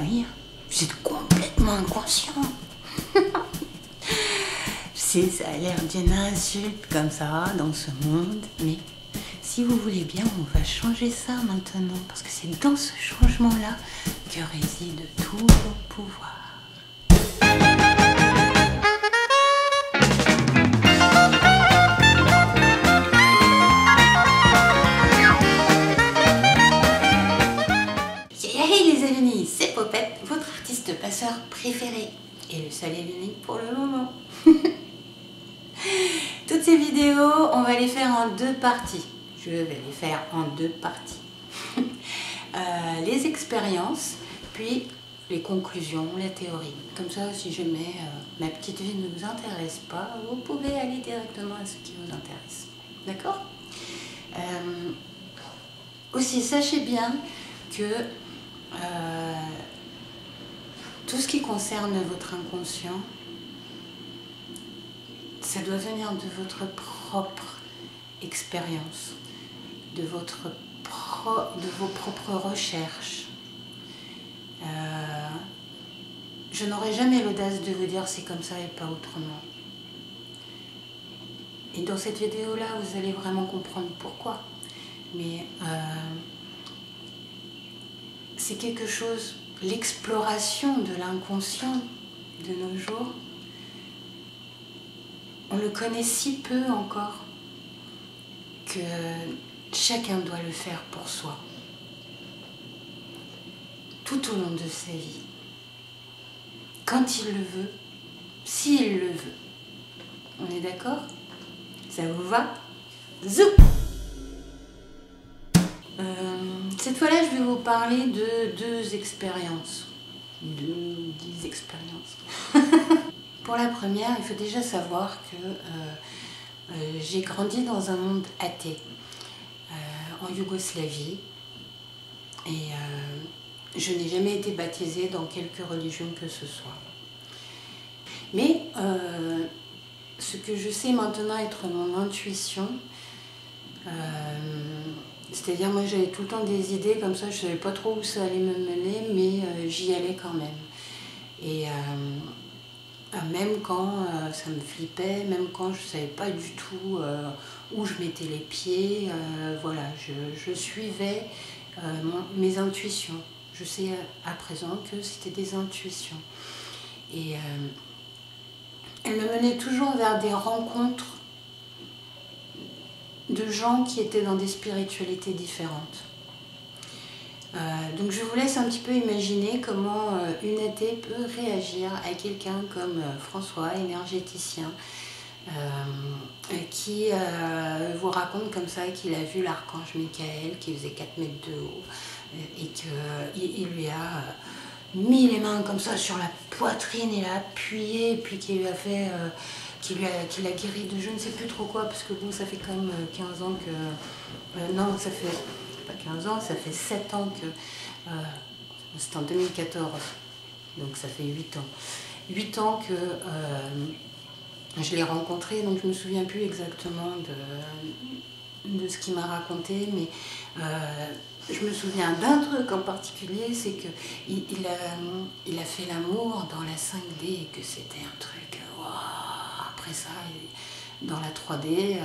oui, vous êtes complètement inconscient. Je sais, ça a l'air d'une insulte comme ça dans ce monde, mais si vous voulez bien, on va changer ça maintenant, parce que c'est dans ce changement-là que réside tout vos pouvoirs. Hey les amis, c'est Popette, votre artiste passeur préféré, et le seul et l'unique pour le moment. Toutes ces vidéos, on va les faire en deux parties. Je vais les faire en deux parties. Les expériences, puis les conclusions, la théorie. Comme ça, si jamais ma petite vie ne vous intéresse pas, vous pouvez aller directement à ce qui vous intéresse. D'accord ? Aussi, sachez bien que tout ce qui concerne votre inconscient, ça doit venir de votre propre expérience, de vos propres recherches. Je n'aurai jamais l'audace de vous dire c'est comme ça et pas autrement. Et dans cette vidéo-là, vous allez vraiment comprendre pourquoi. Mais c'est quelque chose, l'exploration de l'inconscient de nos jours, on le connaît si peu encore que chacun doit le faire pour soi, tout au long de sa vie, quand il le veut, s'il le veut. On est d'accord? Ça vous va? Zou! Cette fois-là, je vais vous parler de deux expériences. 10 expériences. Pour la première, il faut déjà savoir que j'ai grandi dans un monde athée, en Yougoslavie, et je n'ai jamais été baptisée dans quelque religion que ce soit. Mais ce que je sais maintenant être mon intuition, c'est-à-dire moi j'avais tout le temps des idées comme ça, je ne savais pas trop où ça allait me mener, mais j'y allais quand même. Et même quand ça me flippait, même quand je ne savais pas du tout où je mettais les pieds, voilà, je suivais mes intuitions. Je sais à présent que c'était des intuitions. Et elles me menaient toujours vers des rencontres de gens qui étaient dans des spiritualités différentes. Donc je vous laisse un petit peu imaginer comment une athée peut réagir à quelqu'un comme François, énergéticien, qui vous raconte comme ça qu'il a vu l'archange Michael qui faisait 4 mètres de haut et qu'il lui a mis les mains comme ça sur la poitrine, il a appuyé, puis qu'il lui a fait... qu'il a guéri de je ne sais plus trop quoi, parce que bon, ça fait quand même 15 ans que... non, ça fait pas 15 ans, ça fait 7 ans que... c'est en 2014, donc ça fait 8 ans. 8 ans que je l'ai rencontré, donc je ne me souviens plus exactement de ce qu'il m'a raconté, mais je me souviens d'un truc en particulier, c'est qu'il a fait l'amour dans la 5D et que c'était un truc... Wow. Après ça, dans la 3D,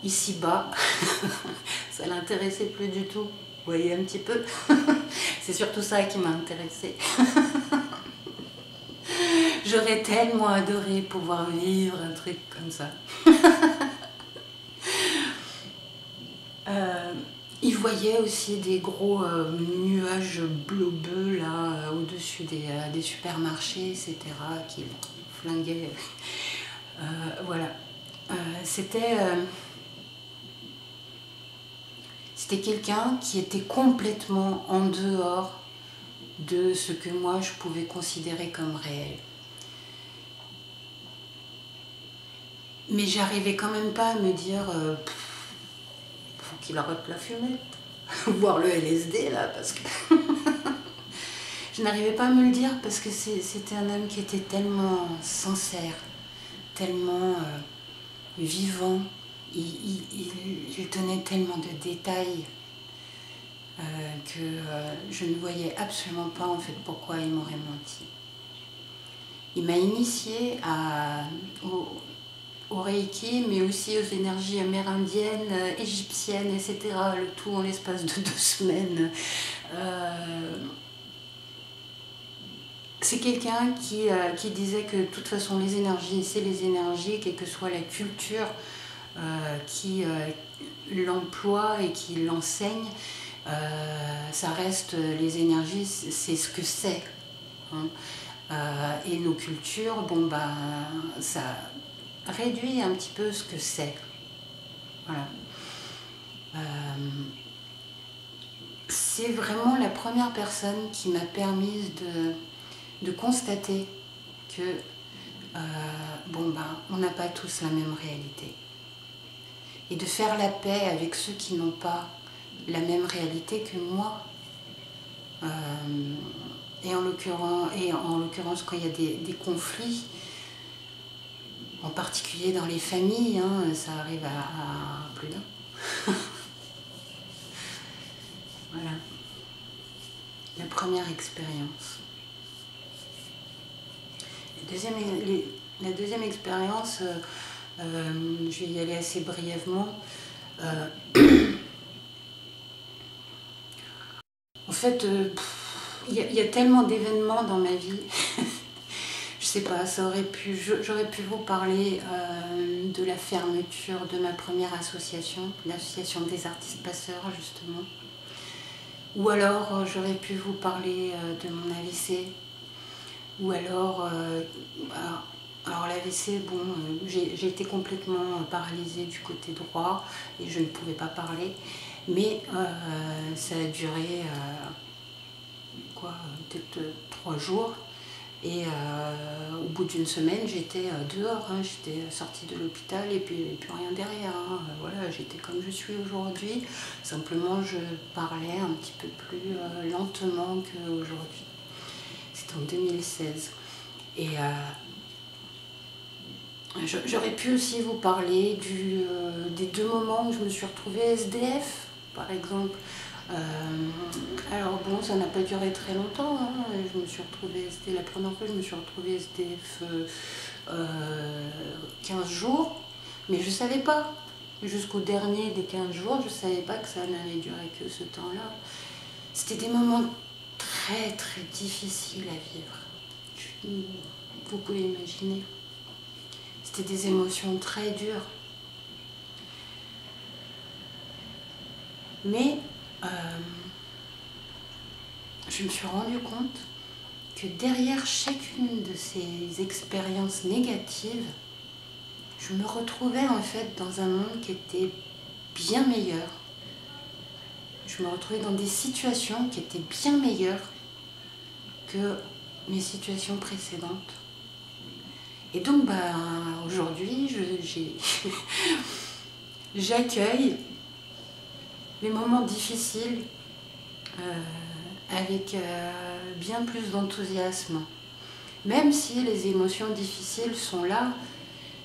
ici-bas, ça l'intéressait plus du tout. Vous voyez un petit peu. C'est surtout ça qui m'a intéressée. J'aurais tellement adoré pouvoir vivre un truc comme ça. Il voyait aussi des gros nuages bleu-bleu là au-dessus des supermarchés, etc. qui flinguaient. Voilà. C'était quelqu'un qui était complètement en dehors de ce que moi je pouvais considérer comme réel. Mais j'arrivais quand même pas à me dire faut qu'il arrête la fumette, voire le LSD là, parce que je n'arrivais pas à me le dire parce que c'était un homme qui était tellement sincère, tellement vivant, il donnait tellement de détails. que je ne voyais absolument pas en fait pourquoi il m'aurait menti. Il m'a initiée au Reiki, mais aussi aux énergies amérindiennes, égyptiennes, etc. Le tout en l'espace de 2 semaines. C'est quelqu'un qui disait que de toute façon les énergies, c'est les énergies, quelle que soit la culture qui l'emploie et qui l'enseigne, ça reste les énergies, c'est ce que c'est. Hein. Et nos cultures, bon bah ça réduit un petit peu ce que c'est. Voilà. C'est vraiment la première personne qui m'a permis de constater que bon bah on n'a pas tous la même réalité. Et de faire la paix avec ceux qui n'ont pas la même réalité que moi. Et en l'occurrence, quand il y a des conflits, en particulier dans les familles, hein, ça arrive à plus d'un. Voilà. La première expérience. La deuxième expérience, je vais y aller assez brièvement. En fait, il y a tellement d'événements dans ma vie. Je sais pas, j'aurais pu vous parler de la fermeture de ma première association, l'association des artistes passeurs justement. Ou alors j'aurais pu vous parler de mon AVC. Ou alors l'AVC, bon, j'ai été complètement paralysée du côté droit et je ne pouvais pas parler. Mais ça a duré peut-être 3 jours. Et au bout d'une semaine, j'étais dehors, hein, j'étais sortie de l'hôpital et puis rien derrière. Hein. Voilà, j'étais comme je suis aujourd'hui, simplement je parlais un petit peu plus lentement qu'aujourd'hui. C'était en 2016. Et j'aurais pu aussi vous parler des 2 moments où je me suis retrouvée SDF, par exemple. Alors bon, ça n'a pas duré très longtemps, hein. Je me suis retrouvée, c'était la première fois que je me suis retrouvée SDF 15 jours, mais je ne savais pas. Jusqu'au dernier des 15 jours, je ne savais pas que ça n'allait durer que ce temps-là. C'était des moments très très difficiles à vivre. Vous pouvez imaginer. C'était des émotions très dures. Mais je me suis rendu compte que derrière chacune de ces expériences négatives, je me retrouvais en fait dans un monde qui était bien meilleur. Je me retrouvais dans des situations qui étaient bien meilleures que mes situations précédentes. Et donc aujourd'hui, j'accueille les moments difficiles avec bien plus d'enthousiasme. Même si les émotions difficiles sont là,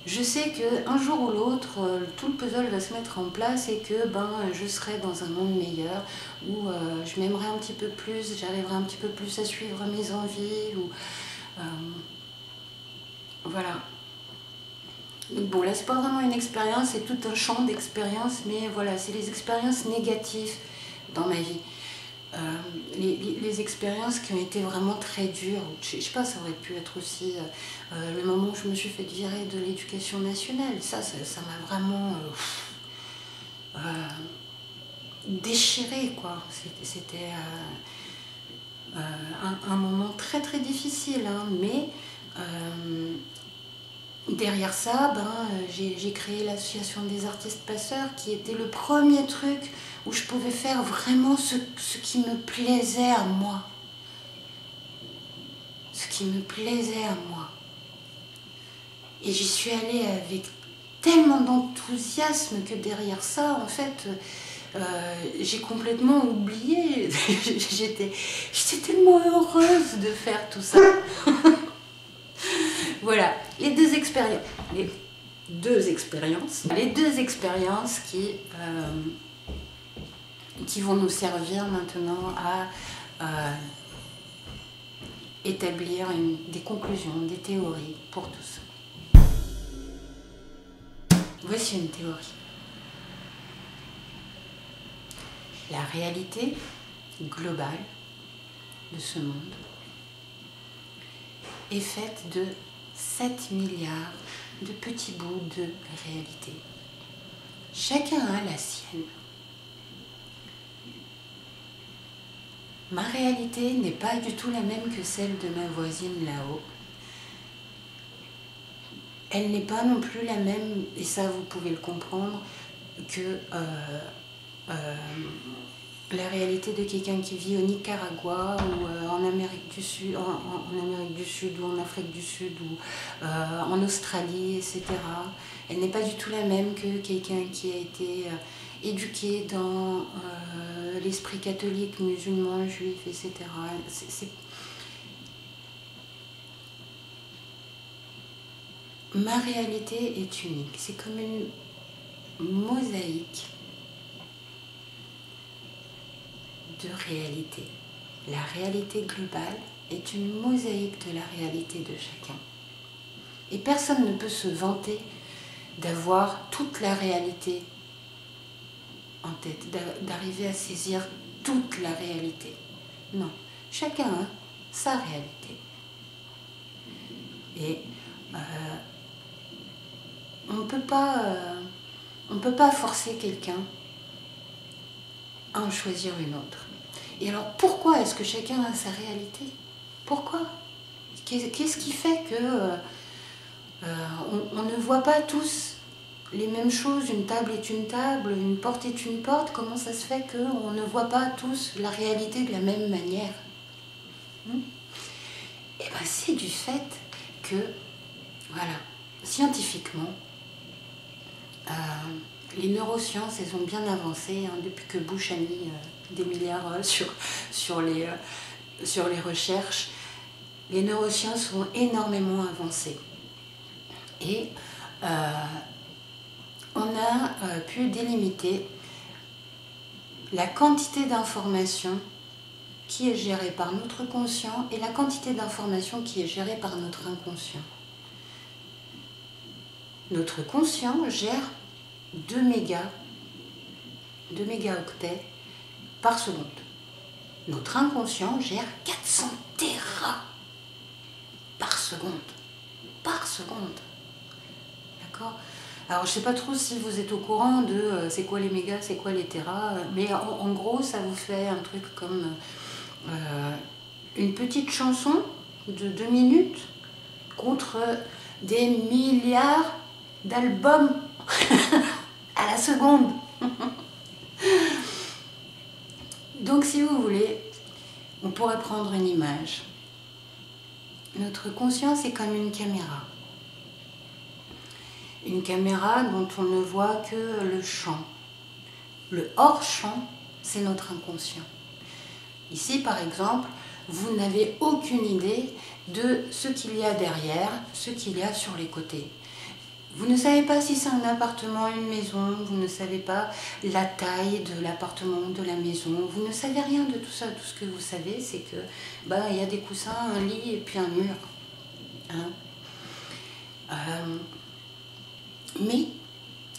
je sais qu'un jour ou l'autre, tout le puzzle va se mettre en place et que je serai dans un monde meilleur, où je m'aimerai un petit peu plus, j'arriverai un petit peu plus à suivre mes envies. Voilà. Donc bon, là, c'est pas vraiment une expérience, c'est tout un champ d'expériences, mais voilà, c'est les expériences négatives dans ma vie. Les expériences qui ont été vraiment très dures. Je sais pas, ça aurait pu être aussi le moment où je me suis fait virer de l'éducation nationale. Ça m'a vraiment déchirée, quoi. C'était un moment très très difficile, hein, mais derrière ça, j'ai créé l'association des artistes passeurs, qui était le premier truc où je pouvais faire vraiment ce qui me plaisait à moi. Ce qui me plaisait à moi. Et j'y suis allée avec tellement d'enthousiasme que derrière ça, en fait, j'ai complètement oublié. J'étais tellement heureuse de faire tout ça. Voilà, les deux expériences qui qui vont nous servir maintenant à établir des conclusions, des théories pour tout ça. Voici une théorie. La réalité globale de ce monde est faite de 7 milliards de petits bouts de réalité. Chacun a la sienne. Ma réalité n'est pas du tout la même que celle de ma voisine là-haut. Elle n'est pas non plus la même, et ça vous pouvez le comprendre, que la réalité de quelqu'un qui vit au Nicaragua ou en Amérique du Sud, en Amérique du Sud ou en Afrique du Sud ou en Australie, etc. Elle n'est pas du tout la même que quelqu'un qui a été éduqué dans l'esprit catholique, musulman, juif, etc. Ma réalité est unique. C'est comme une mosaïque de réalité. La réalité globale est une mosaïque de la réalité de chacun. Et personne ne peut se vanter d'avoir toute la réalité en tête, d'arriver à saisir toute la réalité. Non, chacun a sa réalité. Et on ne peut pas forcer quelqu'un à en choisir une autre. Et alors pourquoi est-ce que chacun a sa réalité? Pourquoi? Qu'est-ce qui fait que on ne voit pas tous les mêmes choses? Une table est une table, une porte est une porte. Comment ça se fait qu'on ne voit pas tous la réalité de la même manière? Eh bien, c'est du fait que, voilà, scientifiquement, les neurosciences, elles ont bien avancé depuis que Bush a mis des milliards sur les recherches. Les neurosciences ont énormément avancé. Et on a pu délimiter la quantité d'informations qui est gérée par notre conscient et la quantité d'informations qui est gérée par notre inconscient. Notre conscient gère 2 mégaoctets par seconde. Notre inconscient gère 400 téras par seconde. Par seconde. D'accord? Alors je ne sais pas trop si vous êtes au courant de c'est quoi les mégas, c'est quoi les téras, mais en gros ça vous fait un truc comme une petite chanson de 2 minutes contre des milliards d'albums à la seconde. Donc si vous voulez, on pourrait prendre une image. Notre conscience est comme une caméra. Une caméra dont on ne voit que le champ. Le hors-champ, c'est notre inconscient. Ici, par exemple, vous n'avez aucune idée de ce qu'il y a derrière, ce qu'il y a sur les côtés. Vous ne savez pas si c'est un appartement, une maison, vous ne savez pas la taille de l'appartement, de la maison, vous ne savez rien de tout ça. Tout ce que vous savez, c'est que il y a des coussins, un lit et puis un mur. Mais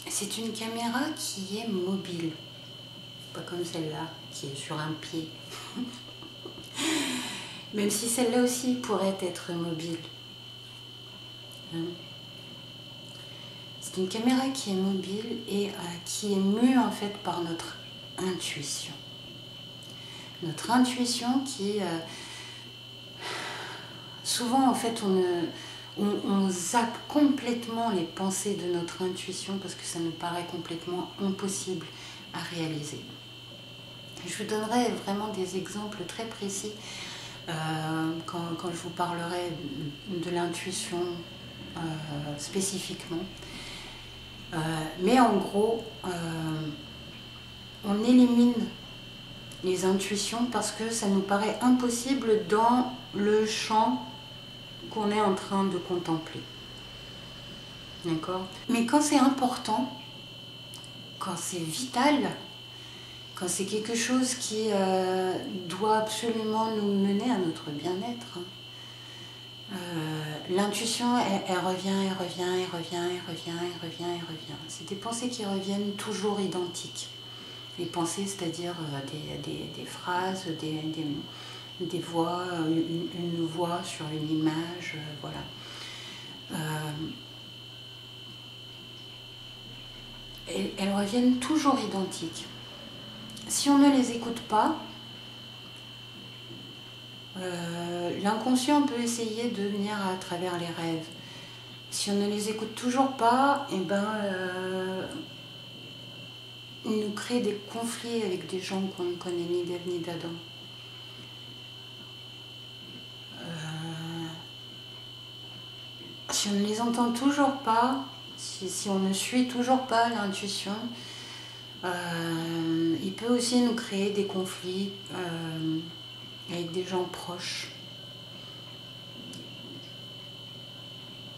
c'est une caméra qui est mobile, pas comme celle-là qui est sur un pied. Même si celle-là aussi pourrait être mobile. C'est une caméra qui est mobile et qui est mue en fait par notre intuition. Notre intuition qui, souvent en fait on zappe complètement les pensées de notre intuition parce que ça nous paraît complètement impossible à réaliser. Je vous donnerai vraiment des exemples très précis quand je vous parlerai de l'intuition spécifiquement. Mais en gros, on élimine les intuitions parce que ça nous paraît impossible dans le champ qu'on est en train de contempler. D'accord? Mais quand c'est important, quand c'est vital, quand c'est quelque chose qui doit absolument nous mener à notre bien-être, l'intuition, elle revient, elle revient, elle revient, elle revient, elle revient, elle revient. C'est des pensées qui reviennent toujours identiques. Les pensées, c'est-à-dire des phrases, des voix, une voix sur une image, voilà. Elles reviennent toujours identiques. Si on ne les écoute pas, l'inconscient peut essayer de venir à travers les rêves. Si on ne les écoute toujours pas, eh ben, il nous crée des conflits avec des gens qu'on ne connaît ni d'Ève ni d'Adam. Si on ne les entend toujours pas, si on ne suit toujours pas l'intuition, il peut aussi nous créer des conflits avec des gens proches.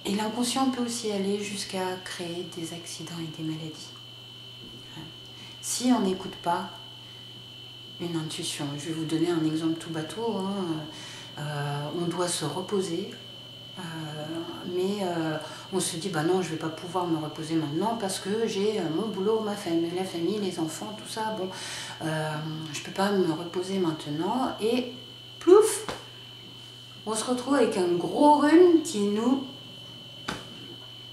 Et l'inconscient peut aussi aller jusqu'à créer des accidents et des maladies. Si on n'écoute pas une intuition, je vais vous donner un exemple tout bateau, on doit se reposer, mais on se dit bah non, je ne vais pas pouvoir me reposer maintenant parce que j'ai mon boulot, la famille, les enfants, tout ça, bon, je ne peux pas me reposer maintenant, et plouf, on se retrouve avec un gros rhume qui nous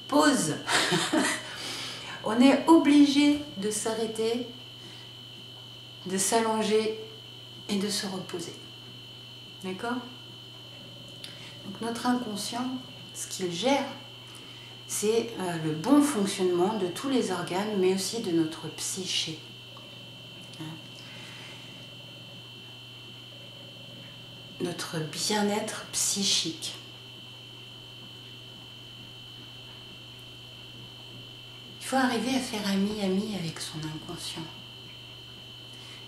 pause. On est obligé de s'arrêter, de s'allonger et de se reposer. D'accord ? Donc notre inconscient, ce qu'il gère, c'est le bon fonctionnement de tous les organes, mais aussi de notre psyché. Notre bien-être psychique. Il faut arriver à faire ami avec son inconscient.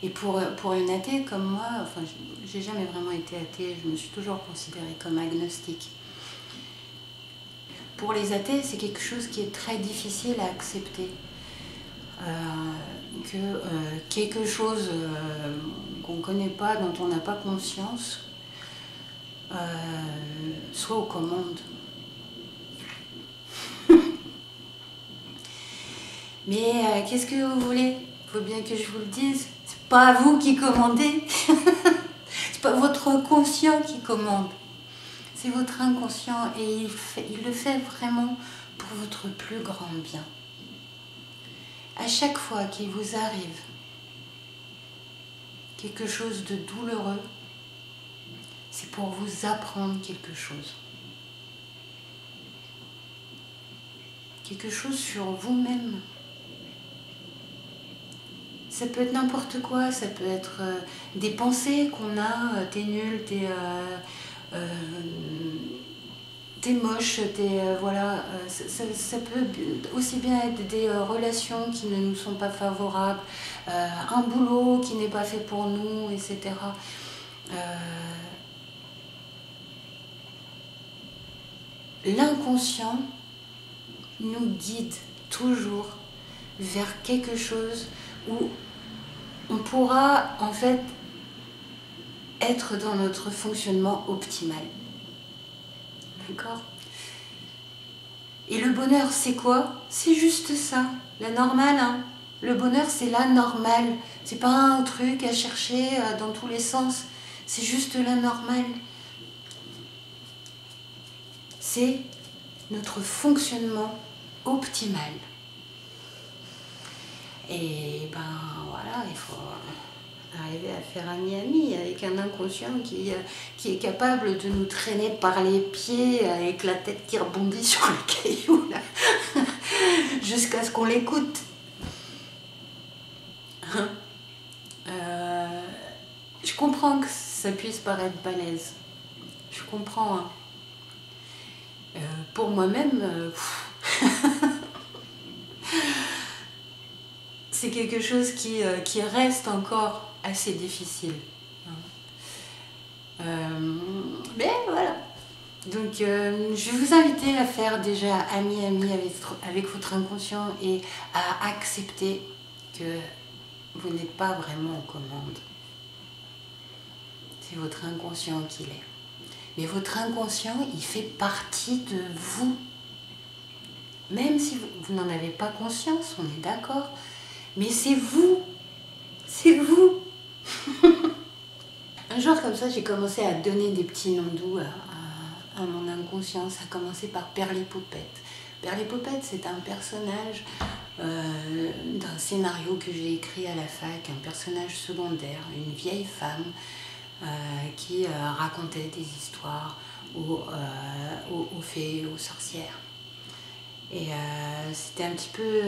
Et pour une athée comme moi, enfin, j'ai jamais vraiment été athée, je me suis toujours considérée comme agnostique. Pour les athées, c'est quelque chose qui est très difficile à accepter. Que quelque chose qu'on ne connaît pas, dont on n'a pas conscience, soit aux commandes. Mais qu'est-ce que vous voulez ? Il faut bien que je vous le dise. C'est pas vous qui commandez. C'est pas votre conscient qui commande. C'est votre inconscient et il le fait vraiment pour votre plus grand bien. À chaque fois qu'il vous arrive quelque chose de douloureux, c'est pour vous apprendre quelque chose. Quelque chose sur vous-même. Ça peut être n'importe quoi, ça peut être des pensées qu'on a, t'es nul, t'es moche, voilà. Ça peut aussi bien être des relations qui ne nous sont pas favorables, un boulot qui n'est pas fait pour nous, etc. L'inconscient nous guide toujours vers quelque chose où on pourra en fait être dans notre fonctionnement optimal. D'accord ? Et le bonheur, c'est quoi ? C'est juste ça, la normale. Hein. Le bonheur, c'est la normale. C'est pas un truc à chercher dans tous les sens. C'est juste la normale. C'est notre fonctionnement optimal. Et ben voilà, il faut arriver à faire ami avec un inconscient qui est capable de nous traîner par les pieds avec la tête qui rebondit sur le caillou là, jusqu'à ce qu'on l'écoute. Je comprends que ça puisse paraître balèze. Je comprends. Hein. Pour moi-même, c'est quelque chose qui reste encore assez difficile. Mais voilà. Donc je vais vous inviter à faire déjà ami avec votre inconscient et à accepter que vous n'êtes pas vraiment aux commandes. C'est votre inconscient qui l'est. Mais votre inconscient, il fait partie de vous. Même si vous n'en avez pas conscience, on est d'accord. Mais c'est vous. C'est vous. Un jour comme ça, j'ai commencé à donner des petits noms doux à mon inconscient. Ça a commencé par Perlipopette. Perlipopette, c'est un personnage d'un scénario que j'ai écrit à la fac, un personnage secondaire, une vieille femme qui racontait des histoires aux fées, aux sorcières. Et c'était un petit peu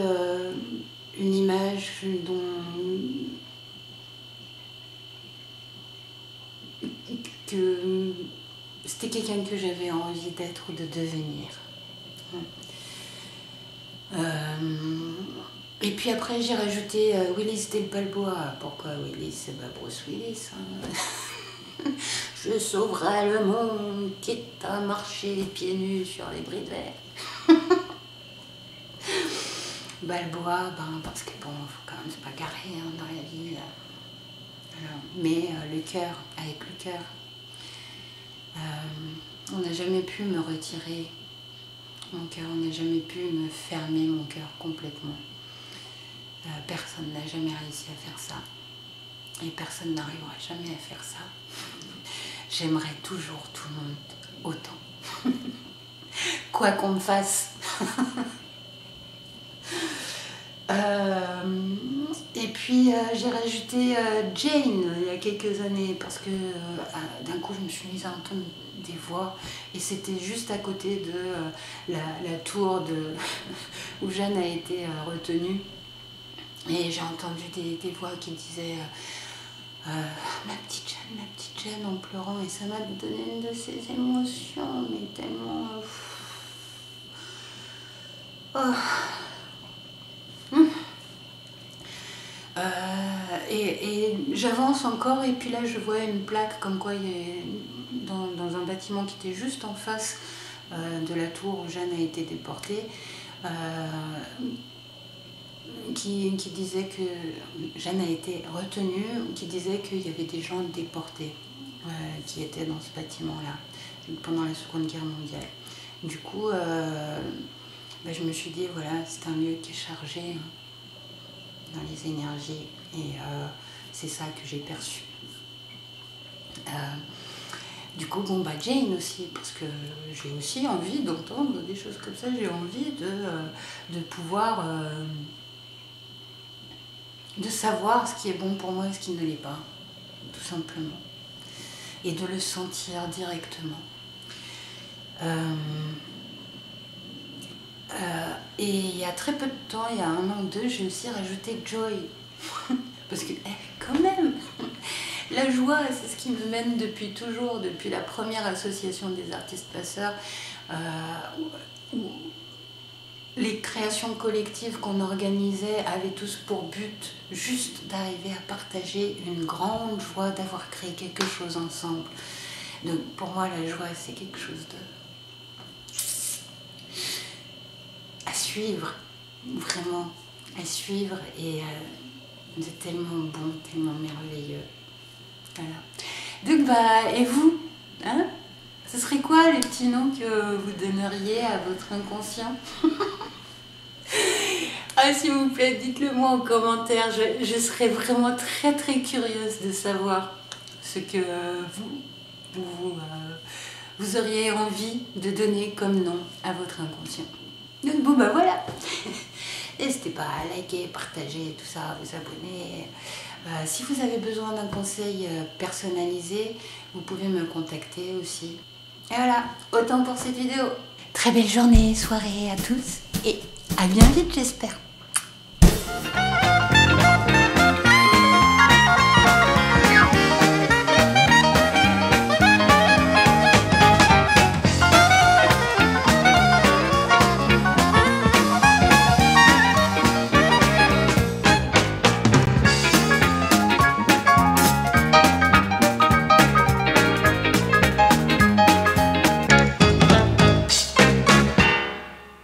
une image que c'était quelqu'un que j'avais envie d'être ou de devenir. Et puis après j'ai rajouté Willis Del Balboa. Pourquoi Willis? C'est pas Bruce Willis. Hein. Je sauverai le monde, quitte à marcher pieds nus sur les bris de verre. Balboa, parce que bon, faut quand même se bagarrer hein, dans la vie. Mais le cœur, avec le cœur. On n'a jamais pu me retirer mon cœur, on n'a jamais pu me fermer mon cœur complètement. Personne n'a jamais réussi à faire ça. Et personne n'arrivera jamais à faire ça. J'aimerais toujours tout le monde autant. Quoi qu'on me fasse. Et puis j'ai rajouté Jane il y a quelques années parce que d'un coup je me suis mise à entendre des voix et c'était juste à côté de la tour où Jeanne a été retenue et j'ai entendu des voix qui disaient ma petite Jeanne en pleurant et ça m'a donné une de ces émotions mais tellement et j'avance encore et puis là je vois une plaque comme quoi il est dans un bâtiment qui était juste en face de la tour où Jeanne a été déportée qui disait que Jeanne a été retenue, qui disait qu'il y avait des gens déportés qui étaient dans ce bâtiment-là pendant la Seconde Guerre mondiale. Du coup, je me suis dit, voilà, c'est un lieu qui est chargé dans les énergies et c'est ça que j'ai perçu. Du coup, Jane aussi, parce que j'ai aussi envie d'entendre des choses comme ça, j'ai envie de pouvoir... de savoir ce qui est bon pour moi et ce qui ne l'est pas, tout simplement. Et de le sentir directement. Et il y a très peu de temps, il y a 1 an ou 2, j'ai aussi rajouté Joy. Parce que, quand même, la joie, c'est ce qui me mène depuis toujours, depuis la première association des artistes passeurs, où les créations collectives qu'on organisait avaient tous pour but juste d'arriver à partager une grande joie d'avoir créé quelque chose ensemble. Donc pour moi la joie c'est quelque chose à suivre, vraiment à suivre et c'est tellement bon, tellement merveilleux. Voilà. Donc et vous hein? Ce serait quoi les petits noms que vous donneriez à votre inconscient? Ah, s'il vous plaît, dites-le moi en commentaire. Je serais vraiment très très curieuse de savoir ce que vous auriez envie de donner comme nom à votre inconscient. Donc voilà. N'hésitez pas à liker, partager, tout ça, vous abonner. Si vous avez besoin d'un conseil personnalisé, vous pouvez me contacter aussi. Et voilà, autant pour cette vidéo. Très belle journée, soirée à tous et à bien vite j'espère.